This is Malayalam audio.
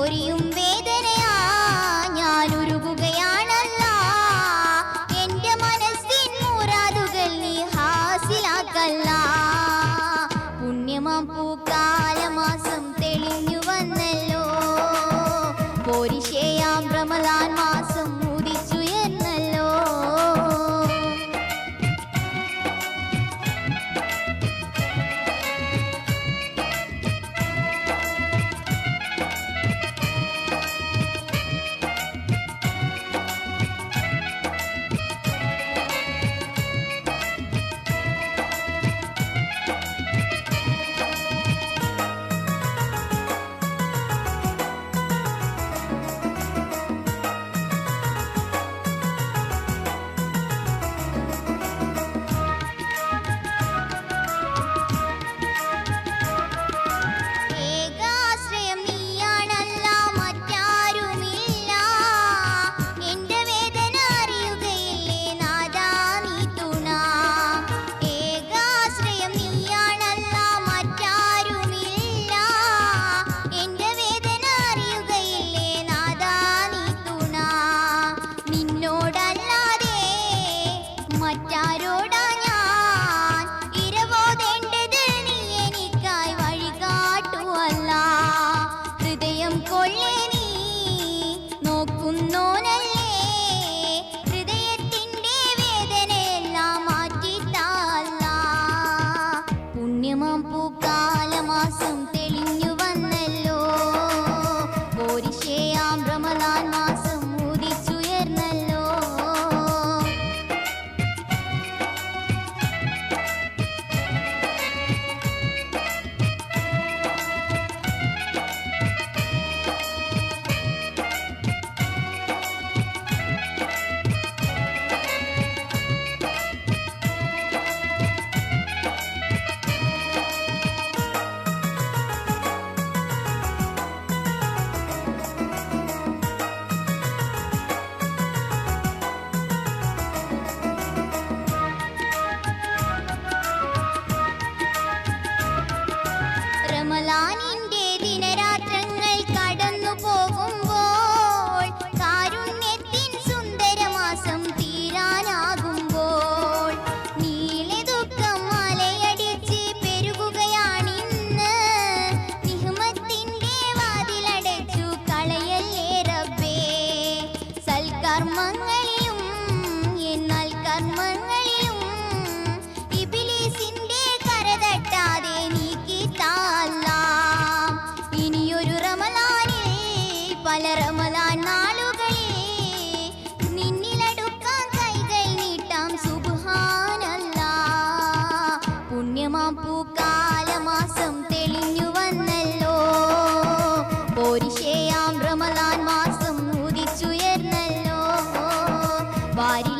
പൊരിയും വേദനയാ ഞാൻ ഉരുകുകയാണല്ല. എന്റെ മനസ്സിൻ മുറാദുകൾ നീ ഹാസിലാക്കല്ല. പുണ്യമാം പൂക്കാലമാസം തെളിഞ്ഞു വന്നല്ലോ. പോരിശയാം റമളാൻ മാസം ഉദിച്ചുയർന്നല്ലോ. പൂക്കാലമാസം തെളിഞ്ഞു വന്നല്ലോ. പോരിശയാം റമളാൻ മാസം ഉദിച്ചുയർന്നല്ലോ. റമളാനിന്റെ ദിനരാത്രങ്ങൾ കടന്നു പോകുമ്പോൾ, കാരുണ്യത്തിൻ സുന്ദരമാസം തീരാനാകുമ്പോൾ, നീളെ ദുഃഖം മലയടിച്ച് പെരുകുകയാണിന്ന്. നിഹ്മത്തിന്റെ വാതിലടച്ചു കളയല്ലേ റബ്ബേ. സൽക്കർമ്മങ്ങളിലും എന്നാൽ കർമ്മങ്ങളിലും ഇബ്ലീസിന്റെ കരതട്ടാതെ ഇനിയൊരു റമളാനിൽ പല റമളാൻ നാളുകളിൽ നിന്നിലടുക്കാൻ കൈകൾ നീട്ടാം സുബ്ഹാനല്ലാഹ്. പുണ്യമാം പൂക്കാലമാസം തെളിഞ്ഞു വന്നല്ലോ. പോരിശയാം റമളാൻ മാസം ഉദിച്ചുയർന്നല്ലോ. വാരി